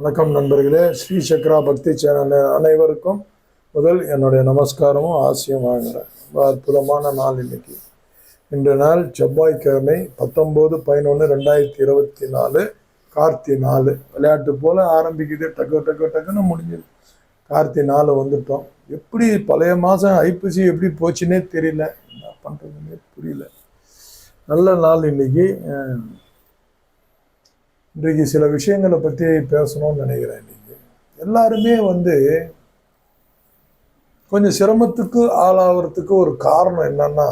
வணக்கம் நண்பர்களே, ஸ்ரீ சக்ரா பக்தி சேனல் அனைவருக்கும் முதல் என்னுடைய நமஸ்காரமும் ஆசியும் வாங்குகிறேன். ரொம்ப அற்புதமான நாள் இன்னைக்கு. இன்று நாள் செவ்வாய்க்கிழமை 19/11/2024 கார்த்தி 4. விளையாட்டு போல ஆரம்பிக்குது, டக்குன்னு முடிஞ்சுது. கார்த்தி 4 வந்துட்டோம். எப்படி பழைய மாதம் ஐப்பசி எப்படி போச்சுன்னே தெரியல, என்ன பண்ணுறதுன்னே புரியல. நல்ல நாள் இன்னைக்கு. இன்றைக்கு சில விஷயங்களை பற்றி பேசணும்னு நினைக்கிறேன். இன்னைக்கு எல்லாருமே கொஞ்சம் சிரமத்துக்கு ஆளாகிறதுக்கு ஒரு காரணம் என்னன்னா,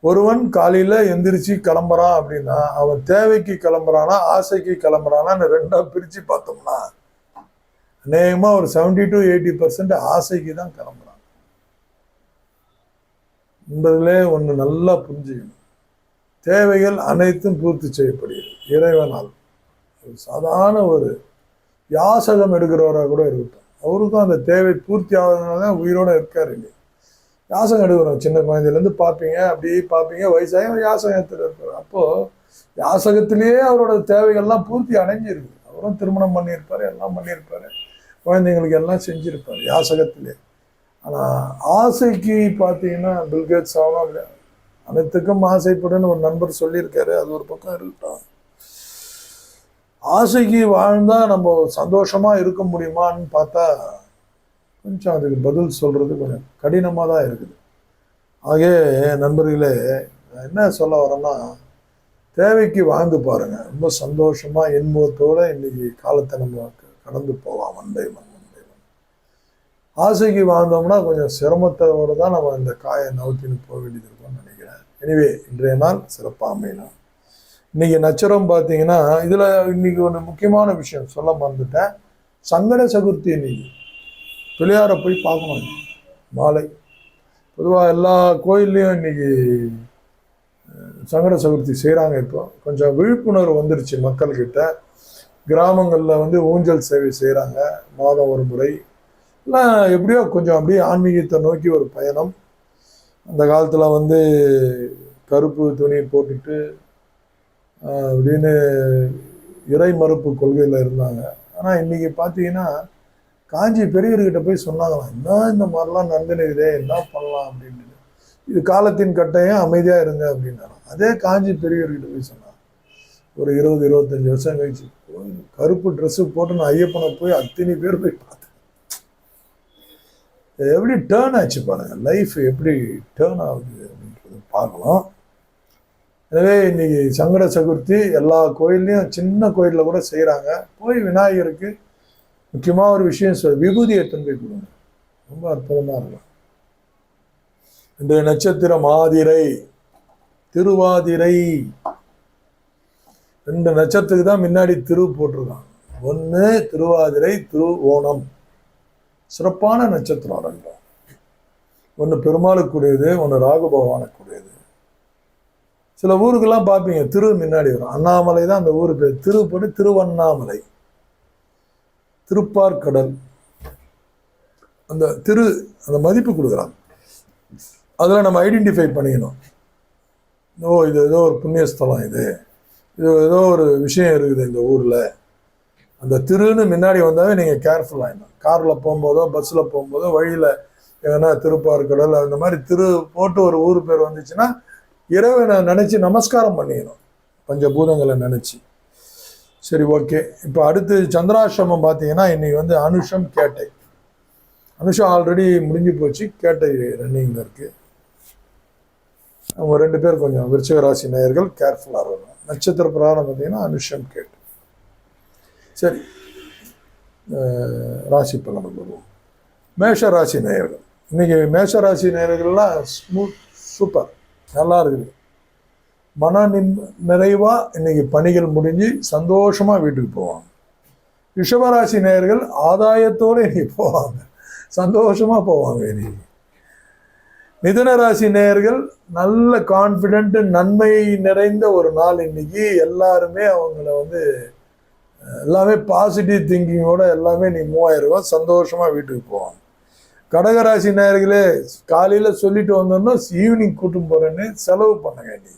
ஒருவன் காலையில் எந்திரிச்சு கிளம்புறான் அப்படின்னா அவன் தேவைக்கு கிளம்புறானா ஆசைக்கு கிளம்புறானான்னு ரெண்டா பிரித்து பார்த்தோம்னா அநேகமாக ஒரு 70 to 80% ஆசைக்கு தான் கிளம்புறான் என்பதிலே ஒன்று நல்லா புரிஞ்சுக்கணும். தேவைகள் அனைத்தும் பூர்த்தி செய்யப்படுகிறது இறைவனால். சாதாரண ஒரு யாசகம் எடுக்கிறவராக கூட இருக்கட்டும், அவருக்கும் அந்த தேவை பூர்த்தி ஆகுறதுனால தான் உயிரோடு இருக்காரு. இல்லையா? யாசகம் எடுக்கிறோம், சின்ன குழந்தையிலேருந்து பார்ப்பீங்க, அப்படியே பார்ப்பீங்க, வயசாக யாசகம் எடுத்துட்டு இருப்பார். அப்போது யாசகத்திலேயே அவரோட தேவைகள்லாம் பூர்த்தி அடைஞ்சிருக்கு. அவரும் திருமணம் பண்ணியிருப்பார், எல்லாம் பண்ணியிருப்பார், குழந்தைங்களுக்கு எல்லாம் செஞ்சுருப்பார் யாசகத்திலே. ஆனால் ஆசைக்கு பார்த்தீங்கன்னா பில்கேட்ஸ் ஆகலாம் இல்லையா, அனைத்துக்கும் ஆசைப்படுன்னு ஒரு நண்பர் சொல்லியிருக்காரு. அது ஒரு பக்கம் இருக்கட்டும். ஆசைக்கு வாழ்ந்தால் நம்ம சந்தோஷமாக இருக்க முடியுமான்னு பார்த்தா கொஞ்சம் அதுக்கு பதில் சொல்கிறது கொஞ்சம் கடினமாக தான் இருக்குது. ஆகவே நண்பர்களே, என்ன சொல்ல வரேன்னா, தேவைக்கு வாழ்ந்து பாருங்கள். ரொம்ப சந்தோஷமாக இன்பத்தோடு இன்றைக்கி காலத்தை நம்ம கடந்து போகலாம். மண்டை ஆசைக்கு வாழ்ந்தோம்னா கொஞ்சம் சிரமத்தோடு தான் நம்ம இந்த காயை நவுத்தின்னு போக வேண்டியது இருக்கும்னு நினைக்கிறேன். எனவே இன்றைய நாள் சிறப்பாக அமையலாம். இன்றைக்கி நட்சத்திரம் பார்த்தீங்கன்னா, இதில் இன்றைக்கி ஒன்று முக்கியமான விஷயம் சொல்ல மறந்துட்டேன். சங்கட சதுர்த்தி இன்னைக்கு பிள்ளையாரை போய் பார்க்கணும். மாலை பொதுவாக எல்லா கோயில்லையும் இன்றைக்கி சங்கட சதுர்த்தி செய்கிறாங்க. இப்போ கொஞ்சம் விழிப்புணர்வு வந்துருச்சு மக்கள்கிட்ட. கிராமங்களில் ஊஞ்சல் சேவை செய்கிறாங்க, மாதம் ஒரு முறை. எல்லாம் எப்படியோ கொஞ்சம் அப்படியே ஆன்மீகத்தை நோக்கி ஒரு பயணம். அந்த காலத்தில் கருப்பு துணி போட்டுட்டு அப்படின்னு இறை மறுப்பு கொள்கையில் இருந்தாங்க. ஆனால் இன்றைக்கி பார்த்தீங்கன்னா காஞ்சி பெரியவர்கிட்ட போய் சொன்னாங்களாம், என்ன இந்த மாதிரிலாம் நடந்துனுக்குதே, என்ன பண்ணலாம் அப்படின்னு. இது காலத்தின் கட்டாயம், அமைதியாக இருங்க அப்படின்னாங்க. அதே காஞ்சி பெரியவர்கிட்ட போய் சொன்னாங்க. ஒரு 20-25 வருஷம் கழிச்சு கருப்பு ட்ரெஸ்ஸு போட்டு நான் ஐயப்பனை போய் அத்தனை பேர் போய் பார்த்தேன். எப்படி டேர்ன் ஆச்சு பாருங்கள், லைஃப் எப்படி டேர்ன் ஆகுது அப்படின்றது பார்க்கலாம். எனவே இன்றைக்கி சங்கட சதுர்த்தி எல்லா கோயில்லையும், சின்ன கோயிலில் கூட செய்கிறாங்க. போய் விநாயகருக்கு முக்கியமாக ஒரு விஷயம் விபூதி எடுத்துன்னு போய் கொடுங்க, ரொம்ப அற்புதமாக இருக்கும். இந்த நட்சத்திரம் ஆதிரை திருவாதிரை, 2 நட்சத்திரத்துக்கு தான் முன்னாடி திரு போட்டிருக்காங்க. ஒன்று திருவாதிரை, திரு ஓணம். சிறப்பான நட்சத்திரம் ரெண்டு. ஒன்று பெருமாளுக்குரியது, ஒன்று ராகு பகவானுக்குரியது. சில ஊருக்கெல்லாம் பார்ப்பீங்க திரு முன்னாடி வரும். அண்ணாமலை தான் அந்த ஊருக்கு பேர். திரு போட்டு திருவண்ணாமலை, திருப்பார்கடல். அந்த திரு அந்த மதிப்பு கொடுக்குறாங்க. அதில் நம்ம ஐடென்டிஃபை பண்ணிக்கணும். இது ஏதோ ஒரு புண்ணியஸ்தலம், இது ஏதோ ஒரு விஷயம் இருக்குது இந்த ஊரில். அந்த திருன்னு முன்னாடி வந்தாவே நீங்கள் கேர்ஃபுல் ஆகிடணும். காரில் போகும்போதோ பஸ்ஸில் போகும்போதோ வழியில் எங்கன்னா திருப்பார்கடல் அந்த மாதிரி திரு போட்டு ஒரு ஊர் பேர் வந்துச்சுன்னா இறைவனை நினச்சி நமஸ்காரம் பண்ணிக்கணும், பஞ்சபூதங்களை நினச்சி. சரி, ஓகே. இப்போ அடுத்து சந்திராசிரமம் பார்த்தீங்கன்னா இன்றைக்கி அனுஷம் கேட்டை. அனுஷம் ஆல்ரெடி முடிஞ்சு போச்சு, கேட்டை ரன்னிங்கில் இருக்குது. அவங்க 2 பேர் கொஞ்சம் விருச்சிக ராசி நேயர்கள் கேர்ஃபுல்லாக இருக்கணும். நட்சத்திர பிரகாரம் பார்த்தீங்கன்னா அனுஷம் கேட்டை. சரி, ராசி பலன் வருவோம். மேஷ ராசி நேயர்கள். இன்றைக்கி மேஷ ராசி நேயர்கள்லாம் சூப்பர், நல்லா இருக்குது. மன நிறைவாக இன்றைக்கி பணிகள் முடிஞ்சு சந்தோஷமாக வீட்டுக்கு போவாங்க. ரிஷபராசி நேயர்கள் ஆதாயத்தோடு இன்றைக்கி போவாங்க, சந்தோஷமாக போவாங்க. இன்றைக்கி மிதுன ராசி நேயர்கள் நல்ல கான்ஃபிடென்ட்டு, நன்மை நிறைந்த ஒரு நாள் இன்னைக்கு. எல்லாருமே அவங்கள எல்லாமே பாசிட்டிவ் திங்கிங்கோட எல்லாமே நீ 3000 ரூபாய் சந்தோஷமாக வீட்டுக்கு போவாங்க. கடகராசி நேயர்களே, காலையில் சொல்லிட்டு வந்தோம்னா ஈவினிங் கூட்டும் போகிறேன்னு செலவு பண்ணுங்க. நீ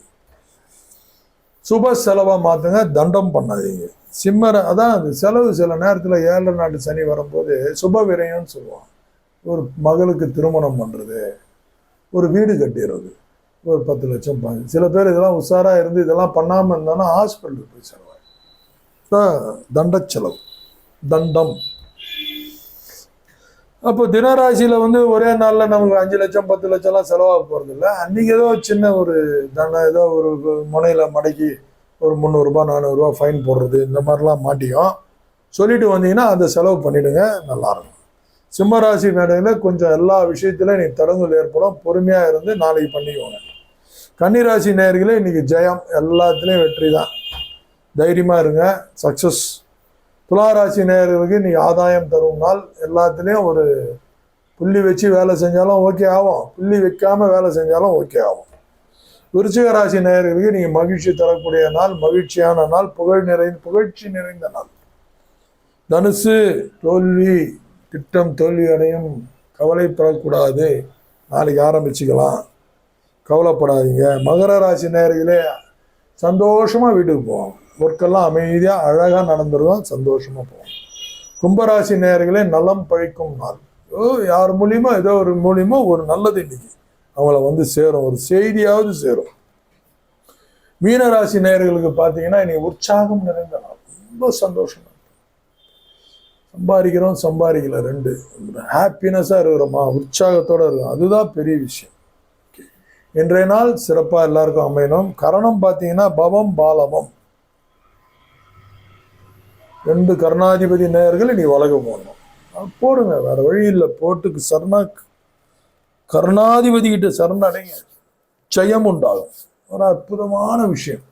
சுப செலவா மாத்துங்க, தண்டம் பண்ணாதீங்க. அதான் அது செலவு சில நேரத்துல 7 நாட்டு சனி வரும்போது சுப விரயம்னு சொல்லுவாங்க. ஒரு மகளுக்கு திருமணம் பண்றது, ஒரு வீடு கட்டிடுறது, ஒரு 10 லட்சம் சில பேர் இதெல்லாம் உஷாரா இருந்து இதெல்லாம் பண்ணாம இருந்தாலும் ஹாஸ்பிட்டலுக்கு போய் செலவாகும். தண்ட செலவு, தண்டம். அப்போ தினராசியில ஒரே நாள்ல நமக்கு 5 லட்சம் 10 லட்சம்லாம் செலவாக போறது இல்லை. அன்னைக்கு ஏதோ சின்ன ஒரு ஏதோ ஒரு முனையில மடக்கி ஒரு 300 ரூபாய் 400 ரூபாய் ஃபைன் போடுறது, இந்த மாதிரிலாம் மாட்டியும் சொல்லிட்டு வந்தீங்கன்னா அந்த செலவு பண்ணிடுங்க, நல்லா இருக்கும். சிம்மராசி மேடையில் கொஞ்சம் எல்லா விஷயத்திலும் நீ தடங்கல் ஏற்படும், பொறுமையா இருந்து நாளைக்கு பண்ணிக்கோங்க. கன்னிராசி நேயர்களே இன்னைக்கு ஜெயம், எல்லாத்துலேயும் வெற்றி தான், தைரியமா இருங்க, சக்சஸ். துளாராசி நேயர்களுக்கு இன்னைக்கு ஆதாயம் தரும் நாள், எல்லாத்துலேயும் ஒரு புள்ளி வச்சு வேலை செஞ்சாலும் ஓகே ஆகும், புள்ளி வைக்காம வேலை செஞ்சாலும் ஓகே ஆகும். விருச்சிக ராசி நேயர்களுக்கு நீங்க மகிழ்ச்சி தரக்கூடிய நாள், மகிழ்ச்சியான நாள், புகழ்ச்சி நிறைந்த நாள். தனுசு தோல்வி, திட்டம் தோல்வி அடையும், கவலைப்படக்கூடாது, நாளைக்கு ஆரம்பிச்சுக்கலாம், கவலைப்படாதீங்க. மகர ராசி நேயர்களே சந்தோஷமா வீட்டுக்கு போவாங்க, ஒர்க்கெல்லாம் அமைதியா அழகா நடந்துருவோம், சந்தோஷமா போவோம். கும்பராசி நேயர்களே நலம் பழிக்கும் நாள், யார் மூலியமா ஏதோ ஒரு மூலியமா ஒரு நல்லது இன்னைக்கு அவங்கள சேரும், ஒரு செய்தியாவது சேரும். மீனராசி நேயர்களுக்கு பார்த்தீங்கன்னா இன்னைக்கு உற்சாகம் நிறைந்த நாள், ரொம்ப சந்தோஷம், சம்பாதிக்கிறோம் சம்பாதிக்கல ரெண்டு, ஹாப்பினஸா இருக்கிறோமா, உற்சாகத்தோட இருக்கும், அதுதான் பெரிய விஷயம். இன்றைய நாள் சிறப்பா எல்லாருக்கும் அமையணும். கரணம் பார்த்தீங்கன்னா பவம் பாலவம், 2 கர்ணாதிபதி நேயர்கள் நீ வழக்கு போடணும், போடுங்க, வேற வழி இல்லை, போட்டுக்கு கர்ணாதிபதி கிட்ட சரணடைங்க, ஜெயம் உண்டாகும். ஒரு அற்புதமான விஷயம்.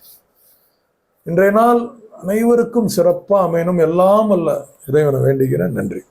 இன்றைய நாள் அனைவருக்கும் சிறப்பா அமையணும், எல்லாம் அல்ல இறைவனை வேண்டிக்கிறேன். நன்றி.